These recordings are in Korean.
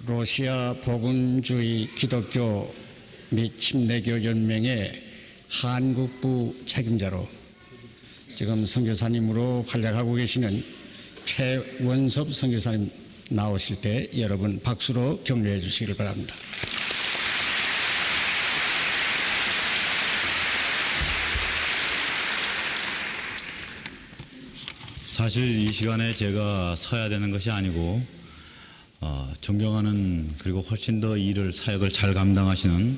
러시아 복음주의 기독교 및 침례교 연맹의 한국부 책임자로 지금 선교사님으로 활약하고 계시는 최원섭 선교사님 나오실 때 여러분 박수로 격려해 주시길 바랍니다. 사실 이 시간에 제가 서야 되는 것이 아니고 존경하는 그리고 훨씬 더 일을 사역을 잘 감당하시는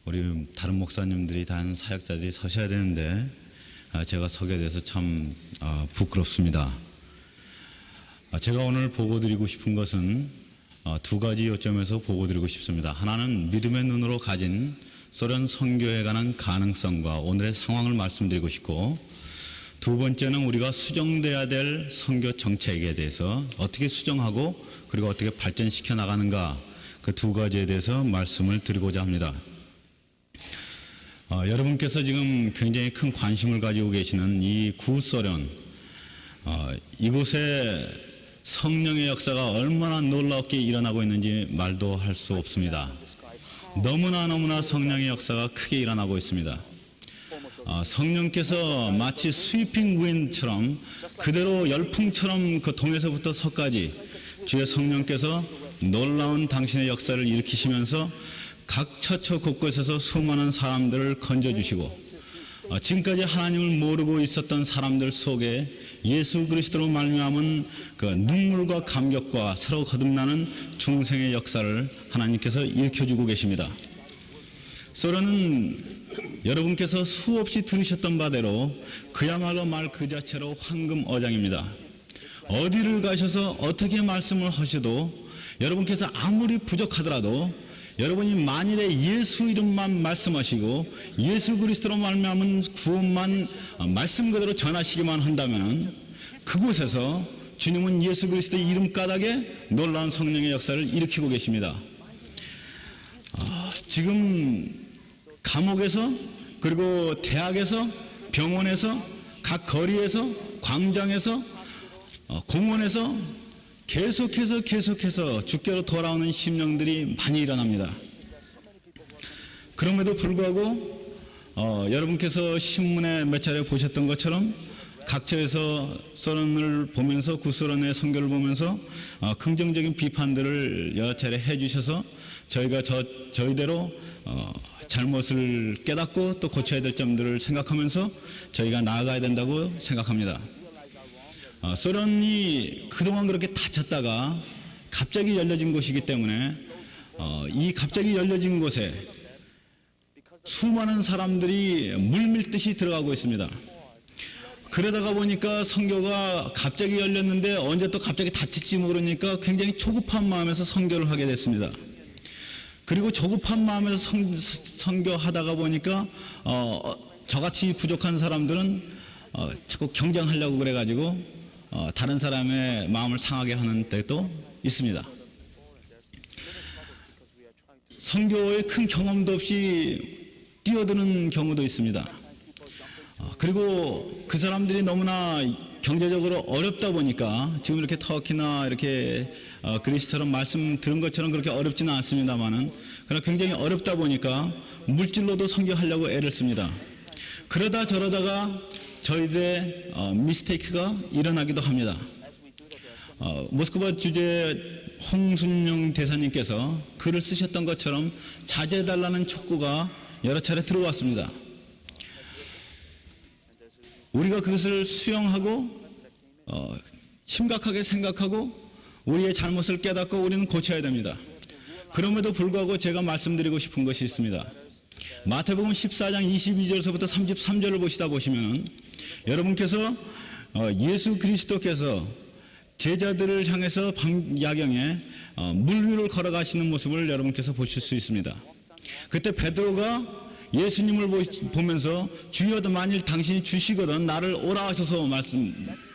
우리 다른 목사님들이 다른 사역자들이 서셔야 되는데 제가 서게 돼서 참 부끄럽습니다. 제가 오늘 보고드리고 싶은 것은 두 가지 요점에서 보고드리고 싶습니다. 하나는 믿음의 눈으로 가진 소련 선교에 관한 가능성과 오늘의 상황을 말씀드리고 싶고, 두 번째는 우리가 수정돼야 될 선교 정책에 대해서 어떻게 수정하고 그리고 어떻게 발전시켜 나가는가, 그 두 가지에 대해서 말씀을 드리고자 합니다. 여러분께서 지금 굉장히 큰 관심을 가지고 계시는 이 구소련, 이곳에 성령의 역사가 얼마나 놀랍게 일어나고 있는지 말도 할 수 없습니다. 너무나 성령의 역사가 크게 일어나고 있습니다. 성령께서 마치 스위핑 윈처럼 그대로 열풍처럼 그 동에서부터 서까지 주의 성령께서 놀라운 당신의 역사를 일으키시면서 각 처처 곳곳에서 수많은 사람들을 건져주시고, 지금까지 하나님을 모르고 있었던 사람들 속에 예수 그리스도로 말미암은 그 눈물과 감격과 새로 거듭나는 중생의 역사를 하나님께서 일으켜주고 계십니다. 소련은 여러분께서 수없이 들으셨던 바대로 그야말로 말 그 자체로 황금어장입니다. 어디를 가셔서 어떻게 말씀을 하셔도 여러분께서 아무리 부족하더라도 여러분이 만일에 예수 이름만 말씀하시고 예수 그리스도로 말미암은 구원만 말씀 그대로 전하시기만 한다면 그곳에서 주님은 예수 그리스도의 이름 까닭에 놀라운 성령의 역사를 일으키고 계십니다. 지금 감옥에서, 그리고 대학에서, 병원에서, 각 거리에서, 광장에서, 공원에서 계속해서 주께로 돌아오는 심령들이 많이 일어납니다. 그럼에도 불구하고 여러분께서 신문에 몇 차례 보셨던 것처럼 각처에서 소련을 보면서, 구소련의 선교를 보면서 긍정적인 비판들을 여러 차례 해주셔서 저희가 저희대로 잘못을 깨닫고 또 고쳐야 될 점들을 생각하면서 저희가 나아가야 된다고 생각합니다. 소련이 그동안 그렇게 닫혔다가 갑자기 열려진 곳이기 때문에 이 갑자기 열려진 곳에 수많은 사람들이 물밀듯이 들어가고 있습니다. 그러다가 보니까 선교가 갑자기 열렸는데 언제 또 갑자기 닫힐지 모르니까 굉장히 조급한 마음에서 선교를 하게 됐습니다. 그리고 조급한 마음에서 선교하다가 보니까 저같이 부족한 사람들은 자꾸 경쟁하려고 그래가지고 다른 사람의 마음을 상하게 하는 때도 있습니다. 선교에 큰 경험도 없이 뛰어드는 경우도 있습니다. 그리고 그 사람들이 너무나 경제적으로 어렵다 보니까 지금 이렇게 터키나 이렇게 그리스처럼 말씀 들은 것처럼 그렇게 어렵지는 않습니다만은, 그러나 굉장히 어렵다 보니까 물질로도 선교하려고 애를 씁니다. 그러다 저러다가 저희들의 미스테이크가 일어나기도 합니다. 모스크바 주재 홍순영 대사님께서 글을 쓰셨던 것처럼 자제해달라는 촉구가 여러 차례 들어왔습니다. 우리가 그것을 수용하고 심각하게 생각하고 우리의 잘못을 깨닫고 우리는 고쳐야 됩니다. 그럼에도 불구하고 제가 말씀드리고 싶은 것이 있습니다. 마태복음 14장 22절서부터 33절을 보시면 여러분께서 예수 그리스도께서 제자들을 향해서 밤야경에 물 위를 걸어가시는 모습을 여러분께서 보실 수 있습니다. 그때 베드로가 예수님을 보면서 주여, 만일 당신이 주시거든 나를 오라 하셔서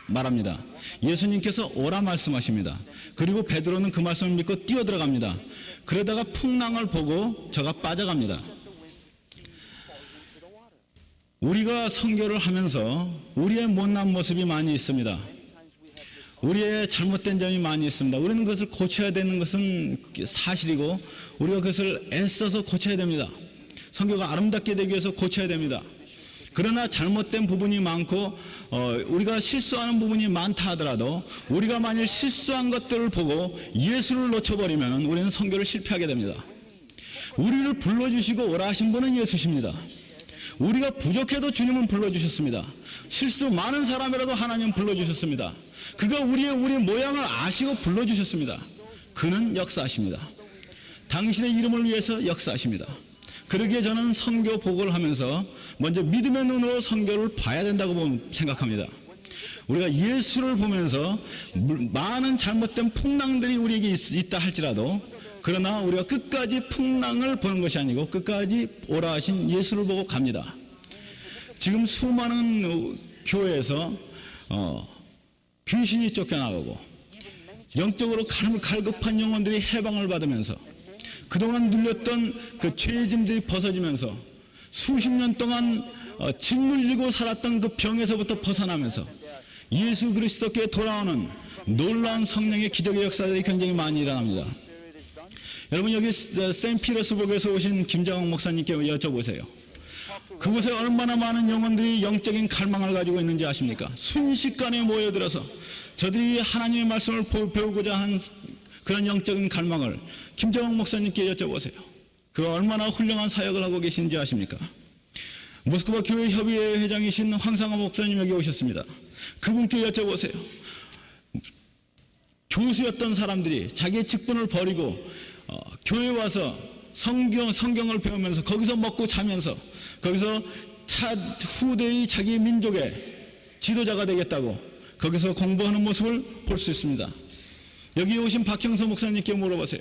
말합니다. 예수님께서 오라 말씀하십니다. 그리고 베드로는 그 말씀을 믿고 뛰어들어갑니다. 그러다가 풍랑을 보고 저가 빠져갑니다. 우리가 선교를 하면서 우리의 못난 모습이 많이 있습니다. 우리의 잘못된 점이 많이 있습니다. 우리는 그것을 고쳐야 되는 것은 사실이고 우리가 그것을 애써서 고쳐야 됩니다. 선교가 아름답게 되기 위해서 고쳐야 됩니다. 그러나 잘못된 부분이 많고 우리가 실수하는 부분이 많다 하더라도 우리가 만일 실수한 것들을 보고 예수를 놓쳐버리면 우리는 선교를 실패하게 됩니다. 우리를 불러주시고 오라 하신 분은 예수십니다. 우리가 부족해도 주님은 불러주셨습니다. 실수 많은 사람이라도 하나님 불러주셨습니다. 그가 우리 모양을 아시고 불러주셨습니다. 그는 역사하십니다. 당신의 이름을 위해서 역사하십니다. 그러기에 저는 선교 복을 하면서 먼저 믿음의 눈으로 선교를 봐야 된다고 생각합니다. 우리가 예수를 보면서 많은 잘못된 풍랑들이 우리에게 있다 할지라도 그러나 우리가 끝까지 풍랑을 보는 것이 아니고 끝까지 오라 하신 예수를 보고 갑니다. 지금 수많은 교회에서 귀신이 쫓겨나가고 영적으로 갈급한 영혼들이 해방을 받으면서 그동안 눌렸던 그 죄의 짐들이 벗어지면서 수십 년 동안 짓눌리고 살았던 그 병에서부터 벗어나면서 예수 그리스도께 돌아오는 놀라운 성령의 기적의 역사들이 굉장히 많이 일어납니다. 여러분 여기 세인트피터스버그에서 오신 김정학 목사님께 여쭤보세요. 그곳에 얼마나 많은 영혼들이 영적인 갈망을 가지고 있는지 아십니까? 순식간에 모여들어서 저들이 하나님의 말씀을 배우고자 한 그런 영적인 갈망을 김정학 목사님께 여쭤보세요. 그 얼마나 훌륭한 사역을 하고 계신지 아십니까? 모스크바 교회 협의회 회장이신 황상화 목사님 여기 오셨습니다. 그분께 여쭤보세요. 교수였던 사람들이 자기의 직분을 버리고 교회에 와서 성경을 배우면서 거기서 먹고 자면서 거기서 후대의 자기 민족의 지도자가 되겠다고 거기서 공부하는 모습을 볼 수 있습니다. 여기 오신 박형서 목사님께 물어보세요.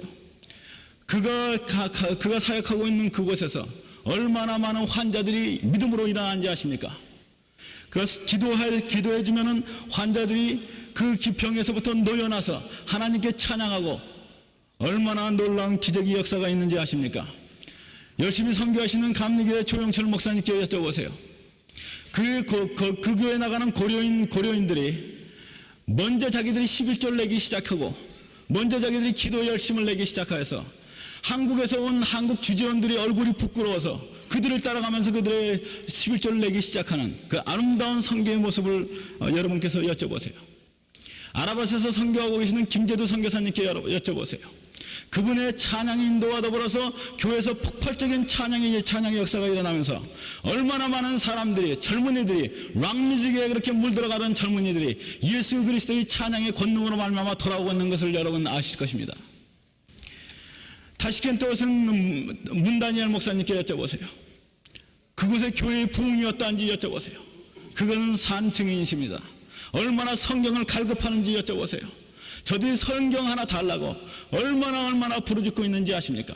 그가 사역하고 있는 그곳에서 얼마나 많은 환자들이 믿음으로 일어나는지 아십니까? 기도해주면은 환자들이 그 기병에서부터 놓여나서 하나님께 찬양하고 얼마나 놀라운 기적의 역사가 있는지 아십니까? 열심히 선교하시는 감리교회 조영철 목사님께 여쭤보세요. 그 교회에 나가는 고려인들이 먼저 자기들이 11조를 내기 시작하고 먼저 자기들이 기도 열심을 내기 시작해서 한국에서 온 한국 주재원들이 얼굴이 부끄러워서 그들을 따라가면서 그들의 11조를 내기 시작하는 그 아름다운 선교의 모습을 여러분께서 여쭤보세요. 아라밧에서 선교하고 계시는 김재두 선교사님께 여쭤보세요. 그분의 찬양 인도와 더불어서 교회에서 폭발적인 찬양의 역사가 일어나면서 얼마나 많은 사람들이 젊은이들이 락뮤직에 그렇게 물들어가던 젊은이들이 예수 그리스도의 찬양의 권능으로 말미암아 돌아오고 있는 것을 여러분 아실 것입니다. 타시켄트 오신 문다니엘 목사님께 여쭤보세요. 그곳의 교회의 부흥이 어떠한지 여쭤보세요. 그거는 산 증인이십니다. 얼마나 성경을 갈급하는지 여쭤보세요. 저들이 성경 하나 달라고 얼마나 부르짖고 있는지 아십니까?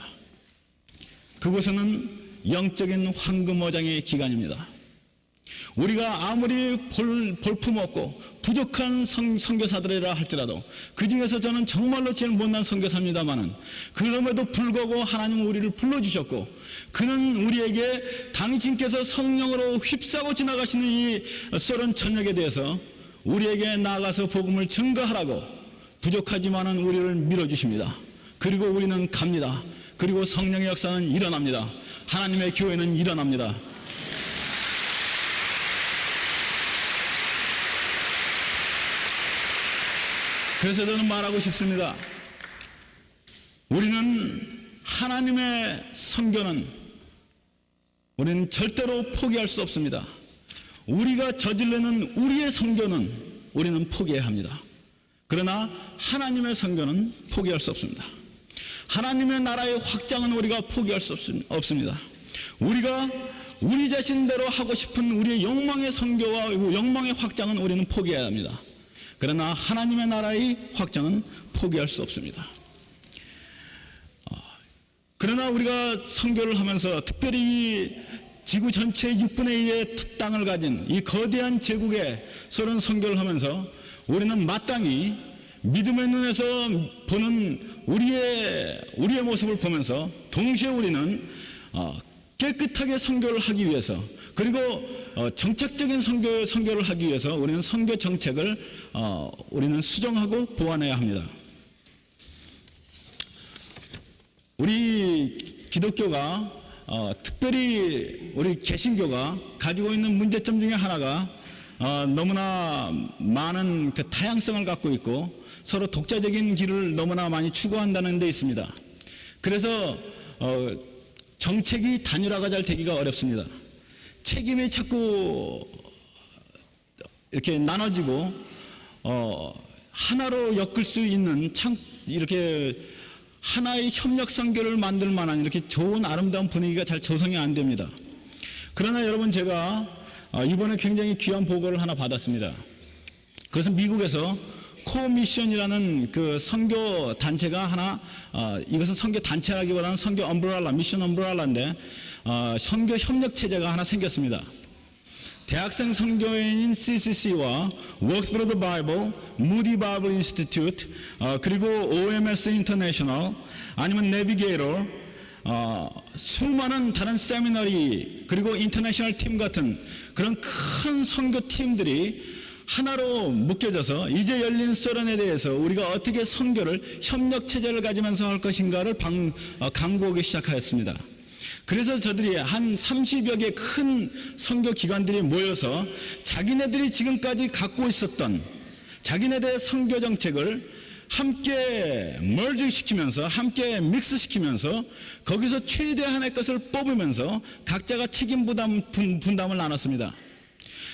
그곳에는 영적인 황금어장의 기간입니다. 우리가 아무리 볼품없고 부족한 선교사들이라 할지라도 그 중에서 저는 정말로 제일 못난 선교사입니다마는 그럼에도 불구하고 하나님은 우리를 불러주셨고 그는 우리에게 당신께서 성령으로 휩싸고 지나가시는 이 쏘른 저녁에 대해서 우리에게 나아가서 복음을 증거하라고 부족하지만은 우리를 밀어주십니다. 그리고 우리는 갑니다. 그리고 성령의 역사는 일어납니다. 하나님의 교회는 일어납니다. 그래서 저는 말하고 싶습니다. 우리는 하나님의 선교는 우리는 절대로 포기할 수 없습니다. 우리가 저지르는 우리의 선교는 우리는 포기해야 합니다. 그러나 하나님의 선교는 포기할 수 없습니다. 하나님의 나라의 확장은 우리가 포기할 수 없습니다. 우리가 우리 자신대로 하고 싶은 우리의 욕망의 선교와 욕망의 확장은 우리는 포기해야 합니다. 그러나 하나님의 나라의 확장은 포기할 수 없습니다. 그러나 우리가 선교를 하면서 특별히 지구 전체의 6분의 1의 땅을 가진 이 거대한 제국에 서른 선교를 하면서 우리는 마땅히 믿음의 눈에서 보는 우리의 모습을 보면서 동시에 우리는 깨끗하게 선교를 하기 위해서 그리고 정책적인 선교를 하기 위해서 우리는 선교 정책을 우리는 수정하고 보완해야 합니다. 우리 기독교가 특별히 우리 개신교가 가지고 있는 문제점 중에 하나가 너무나 많은 그 다양성을 갖고 있고 서로 독자적인 길을 너무나 많이 추구한다는 데 있습니다. 그래서 정책이 단일화가 잘 되기가 어렵습니다. 책임이 자꾸 이렇게 나눠지고 하나로 엮을 수 있는 이렇게 하나의 협력 선교를 만들 만한 이렇게 좋은 아름다운 분위기가 잘 조성이 안 됩니다. 그러나 여러분, 제가 이번에 굉장히 귀한 보고를 하나 받았습니다. 그것은 미국에서 코미션이라는 그 선교 단체가 하나, 이것은 선교 단체라기보다는 선교 엄브렐라, 미션 엄브렐라인데 선교 협력 체제가 하나 생겼습니다. 대학생 선교회인 CCC와 Work Through the Bible, Moody Bible Institute, 그리고 OMS International, 아니면 Navigator, 수많은 다른 세미너리, 그리고 인터내셔널 팀 같은 그런 큰 선교 팀들이 하나로 묶여져서 이제 열린 소련에 대해서 우리가 어떻게 선교를 협력 체제를 가지면서 할 것인가를 강구하기 시작하였습니다. 그래서 저들이 한 30여 개 큰 선교 기관들이 모여서 자기네들이 지금까지 갖고 있었던 자기네들의 선교 정책을 함께 멀징시키면서 함께 믹스시키면서 거기서 최대한의 것을 뽑으면서 각자가 책임 분담을 나눴습니다.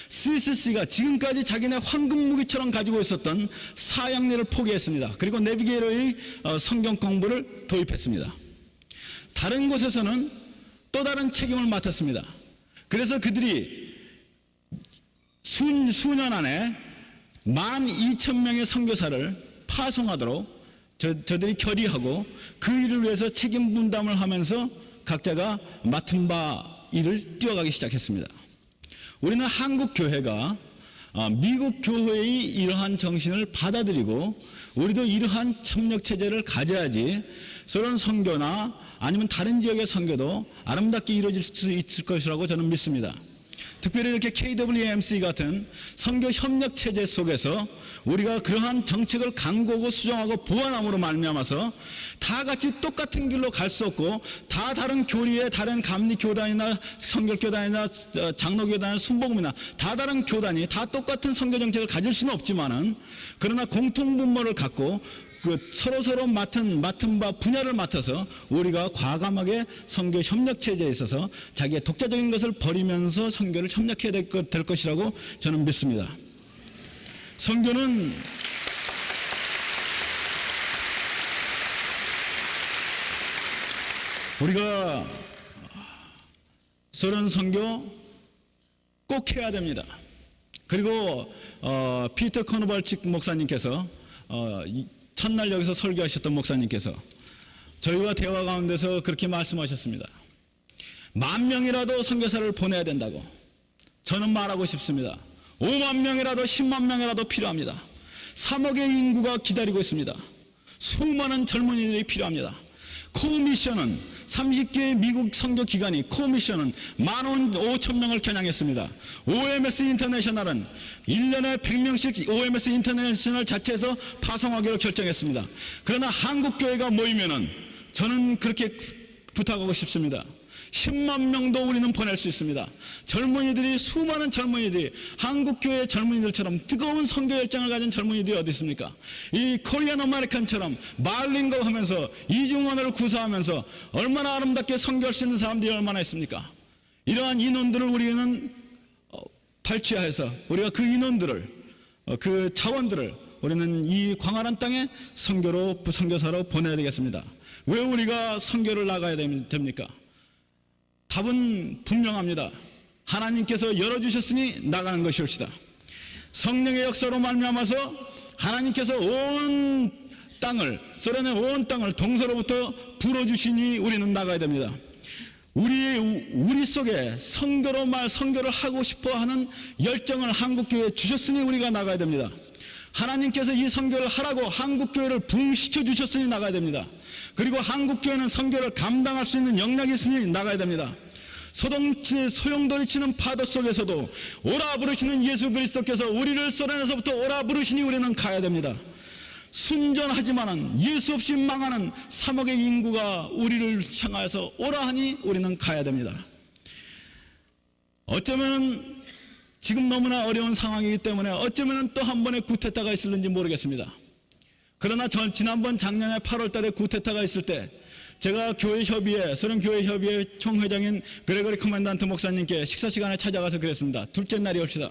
CCC가 지금까지 자기네 황금 무기처럼 가지고 있었던 사양리를 포기했습니다. 그리고 내비게이터의 성경 공부를 도입했습니다. 다른 곳에서는 또 다른 책임을 맡았습니다. 그래서 그들이 수년 안에 12,000명의 선교사를 파송하도록 저들이 결의하고 그 일을 위해서 책임 분담을 하면서 각자가 맡은 바 일을 뛰어가기 시작했습니다. 우리는 한국 교회가 미국 교회의 이러한 정신을 받아들이고 우리도 이러한 협력 체제를 가져야지 소련 선교나 아니면 다른 지역의 선교도 아름답게 이루어질 수 있을 것이라고 저는 믿습니다. 특별히 이렇게 KWMC 같은 선교 협력 체제 속에서 우리가 그러한 정책을 강구하고 수정하고 보완함으로 말미암아서 다 같이 똑같은 길로 갈 수 없고 다 다른 교리의 다른 감리교단이나 선결교단이나 장로교단이나 순복음이나 다 다른 교단이 다 똑같은 선교 정책을 가질 수는 없지만은 그러나 공통분모를 갖고 서로 맡은 바 분야를 맡아서 우리가 과감하게 선교 협력 체제에 있어서 자기의 독자적인 것을 버리면서 선교를 협력해야 될 것이라고 저는 믿습니다. 선교는 우리가 소련 선교 꼭 해야 됩니다. 그리고 피터 코노발칙 목사님께서 첫날 여기서 설교하셨던 목사님께서 저희와 대화 가운데서 그렇게 말씀하셨습니다. 10,000명이라도 선교사를 보내야 된다고 저는 말하고 싶습니다. 50,000명이라도 10만 명이라도 필요합니다. 3억의 인구가 기다리고 있습니다. 수많은 젊은이들이 필요합니다. 코미션은 30개의 미국 선교 기관이 코미션은 15,000명을 겨냥했습니다. OMS 인터내셔널은 1년에 100명씩 OMS 인터내셔널 자체에서 파송하기로 결정했습니다. 그러나 한국교회가 모이면은 저는 그렇게 부탁하고 싶습니다. 10만 명도 우리는 보낼 수 있습니다. 젊은이들이 수많은 젊은이들이 한국교회 젊은이들처럼 뜨거운 선교 열정을 가진 젊은이들이 어디 있습니까? 이 코리안 아메리칸처럼 바일링거 하면서 이중언어를 구사하면서 얼마나 아름답게 선교할 수 있는 사람들이 얼마나 있습니까? 이러한 인원들을 우리는 발췌해서 우리가 그 인원들을 그 자원들을 우리는 이 광활한 땅에 선교사로 보내야 되겠습니다. 왜 우리가 선교를 나가야 됩니까? 답은 분명합니다. 하나님께서 열어주셨으니 나가는 것이옵시다. 성령의 역사로 말미암아서 하나님께서 온 땅을 소련의 온 땅을 동서로부터 불어주시니 우리는 나가야 됩니다. 우리 속에 선교를 하고 싶어하는 열정을 한국교회에 주셨으니 우리가 나가야 됩니다. 하나님께서 이 선교를 하라고 한국교회를 부흥시켜 주셨으니 나가야 됩니다. 그리고 한국교회는 선교를 감당할 수 있는 역량이 있으니 나가야 됩니다. 소용돌이 치는 파도 속에서도 오라 부르시는 예수 그리스도께서 우리를 쏟아내서부터 오라 부르시니 우리는 가야 됩니다. 순전하지만은 예수 없이 망하는 3억의 인구가 우리를 향하여서 오라 하니 우리는 가야 됩니다. 어쩌면 지금 너무나 어려운 상황이기 때문에 어쩌면 또 한 번의 쿠데타가 있을는지 모르겠습니다. 그러나 지난번 작년에 8월 달에 쿠데타가 있을 때 제가 소련 교회 협의회 총회장인 그레고리 커맨단트 목사님께 식사 시간에 찾아가서 그랬습니다. 둘째 날이 옵시다.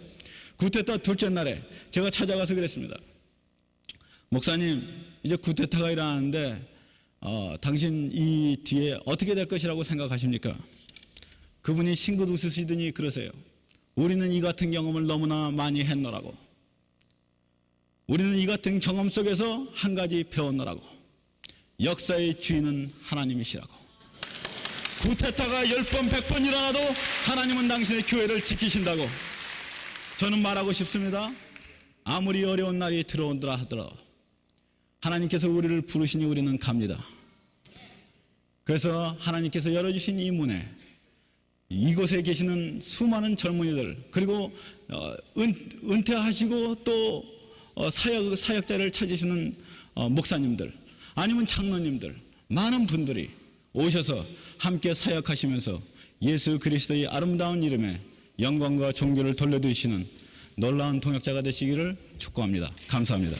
쿠데타 둘째 날에 제가 찾아가서 그랬습니다. 목사님, 이제 쿠데타가 일어나는데 당신 이 뒤에 어떻게 될 것이라고 생각하십니까? 그분이 싱긋 웃으시더니 그러세요. 우리는 이 같은 경험을 너무나 많이 했노라고. 우리는 이 같은 경험 속에서 한 가지 배웠노라고. 역사의 주인은 하나님이시라고. 쿠데타가 10번 100번 일어나도 하나님은 당신의 교회를 지키신다고. 저는 말하고 싶습니다. 아무리 어려운 날이 들어온다 하더라도 하나님께서 우리를 부르시니 우리는 갑니다. 그래서 하나님께서 열어주신 이 문에 이곳에 계시는 수많은 젊은이들, 그리고 은퇴하시고 또 사역자를 찾으시는 목사님들, 아니면 장로님들, 많은 분들이 오셔서 함께 사역하시면서 예수 그리스도의 아름다운 이름에 영광과 존귀를 돌려드리시는 놀라운 동역자가 되시기를 축복합니다. 감사합니다.